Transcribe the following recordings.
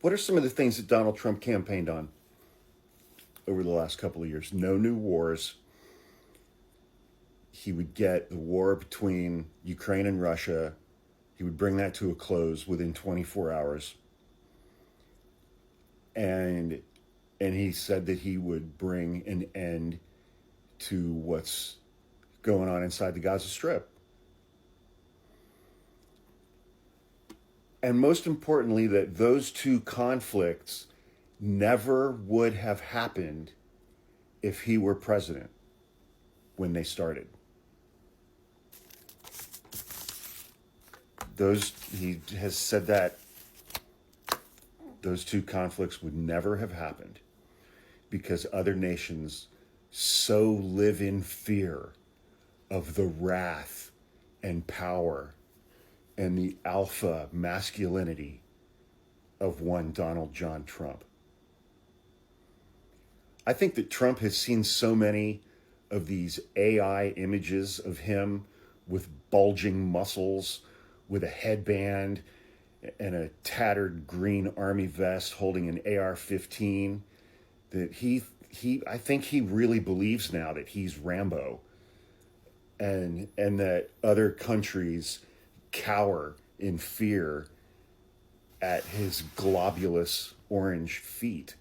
What are some of the things that Donald Trump campaigned on over the last couple of years? No new wars. He would get the war between Ukraine and Russia. He would bring that to a close within 24 hours. And he said that he would bring an end to what's going on inside the Gaza Strip. And most importantly, that those two conflicts never would have happened if he were president when they started. He has said that those two conflicts would never have happened because other nations so live in fear of the wrath and power and the alpha masculinity of one Donald John Trump. I think that Trump has seen so many of these AI images of him with bulging muscles, with a headband and a tattered green army vest holding an AR-15, that I think he really believes now that he's Rambo, and that other countries cower in fear at his globulous orange feet.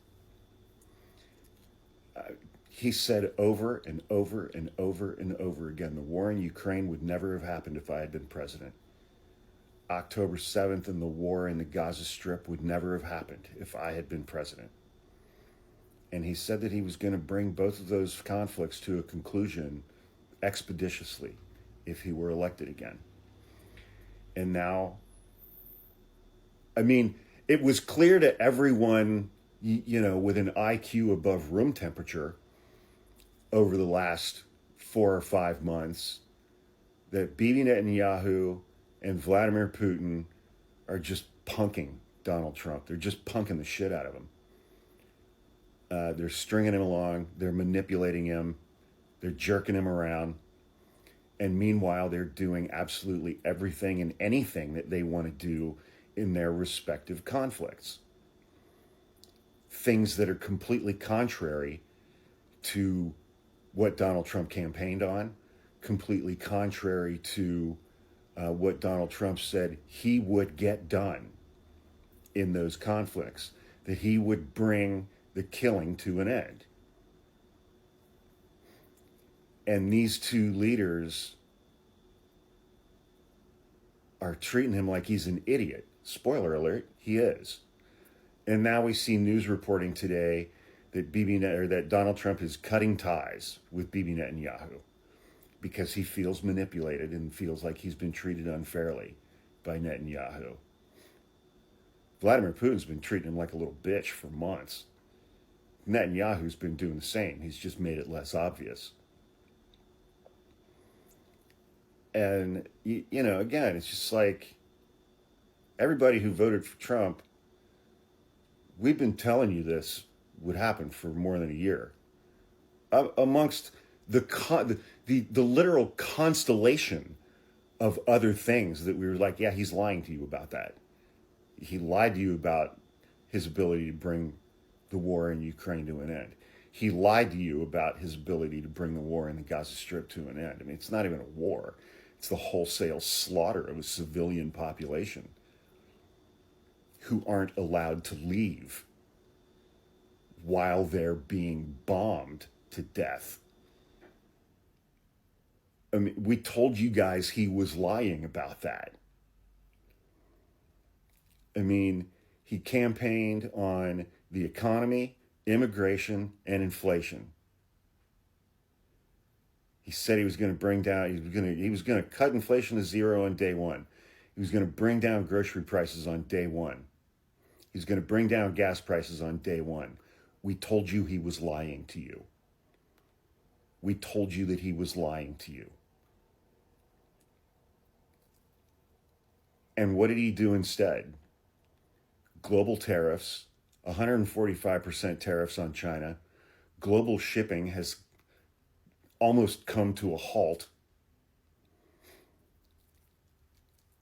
He said over and over and over and over again, the war in Ukraine would never have happened if I had been president. October 7th and the war in the Gaza Strip would never have happened if I had been president. And he said that he was going to bring both of those conflicts to a conclusion expeditiously if he were elected again. And now, I mean, it was clear to everyone, with an IQ above room temperature over the last 4 or 5 months that Bibi Netanyahu and Vladimir Putin are just punking Donald Trump. They're just punking the shit out of him. They're stringing him along. They're manipulating him. They're jerking him around. And meanwhile, they're doing absolutely everything and anything that they want to do in their respective conflicts. Things that are completely contrary to what Donald Trump campaigned on, completely contrary to what Donald Trump said he would get done in those conflicts, that he would bring the killing to an end. And these two leaders are treating him like he's an idiot. Spoiler alert, he is. And now we see news reporting today that that Donald Trump is cutting ties with Bibi Netanyahu because he feels manipulated and feels like he's been treated unfairly by Netanyahu. Vladimir Putin's been treating him like a little bitch for months. Netanyahu's been doing the same. He's just made it less obvious. And, again, it's just like everybody who voted for Trump, we've been telling you this would happen for more than a year. Amongst the literal constellation of other things that we were like, yeah, he's lying to you about that. He lied to you about his ability to bring the war in Ukraine to an end. He lied to you about his ability to bring the war in the Gaza Strip to an end. I mean, it's not even a war. It's the wholesale slaughter of a civilian population who aren't allowed to leave while they're being bombed to death. I mean, we told you guys he was lying about that. I mean, he campaigned on the economy, immigration, and inflation. He said he was going to bring down, he was going to cut inflation to zero on day one. He was going to bring down grocery prices on day one. He's going to bring down gas prices on day one. We told you he was lying to you. We told you that he was lying to you. And what did he do instead? Global tariffs, 145% tariffs on China. Global shipping has almost come to a halt.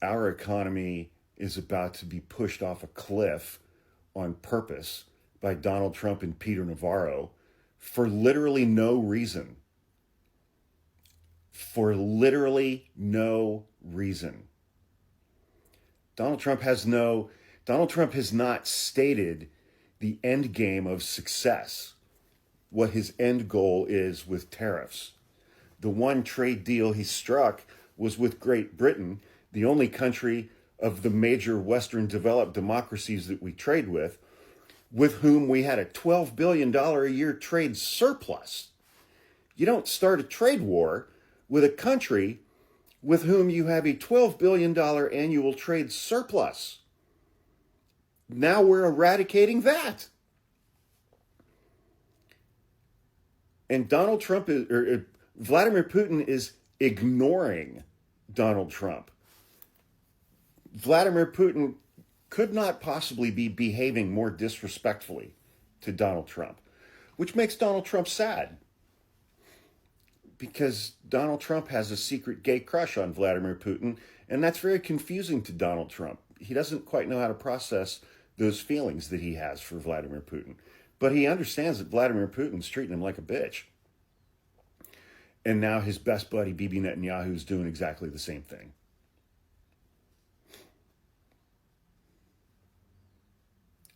Our economy is about to be pushed off a cliff on purpose by Donald Trump and Peter Navarro for literally no reason. For literally no reason. Donald Trump has not stated the end game of success, what his end goal is with tariffs. The one trade deal he struck was with Great Britain, the only country of the major Western developed democracies that we trade with whom we had a $12 billion a year trade surplus. You don't start a trade war with a country with whom you have a $12 billion annual trade surplus. Now we're eradicating that. And Vladimir Putin is ignoring Donald Trump. Vladimir Putin could not possibly be behaving more disrespectfully to Donald Trump, which makes Donald Trump sad. Because Donald Trump has a secret gay crush on Vladimir Putin, and that's very confusing to Donald Trump. He doesn't quite know how to process those feelings that he has for Vladimir Putin. But he understands that Vladimir Putin's treating him like a bitch. And now his best buddy, Bibi Netanyahu, is doing exactly the same thing.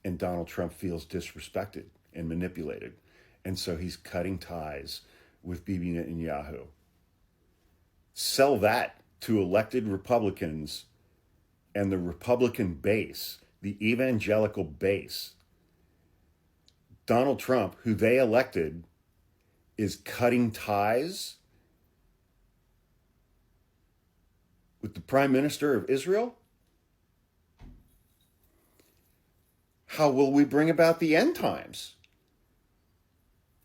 And Donald Trump feels disrespected and manipulated. And so he's cutting ties with Bibi Netanyahu. Sell that to elected Republicans and the Republican base, the evangelical base. Donald Trump, who they elected, is cutting ties with the Prime Minister of Israel? How will we bring about the end times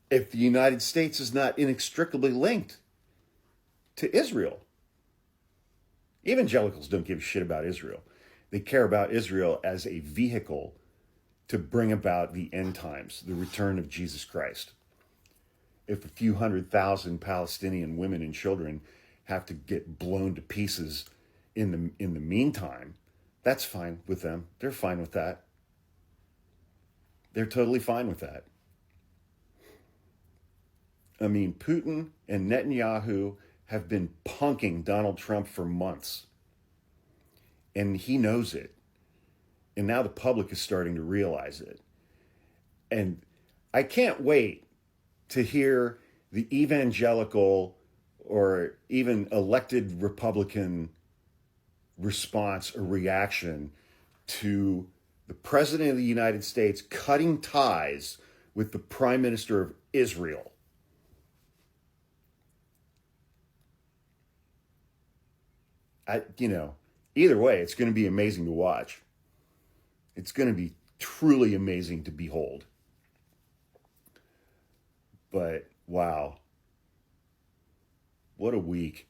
if the United States is not inextricably linked to Israel? Evangelicals don't give a shit about Israel. They care about Israel as a vehicle to bring about the end times, the return of Jesus Christ. If a few 100,000 Palestinian women and children have to get blown to pieces in the meantime, that's fine with them. They're fine with that. They're totally fine with that. I mean, Putin and Netanyahu have been punking Donald Trump for months. And he knows it. And now the public is starting to realize it. And I can't wait to hear the evangelical or even elected Republican response or reaction to the President of the United States cutting ties with the Prime Minister of Israel. Either way, it's going to be amazing to watch. It's going to be truly amazing to behold. But wow, what a week.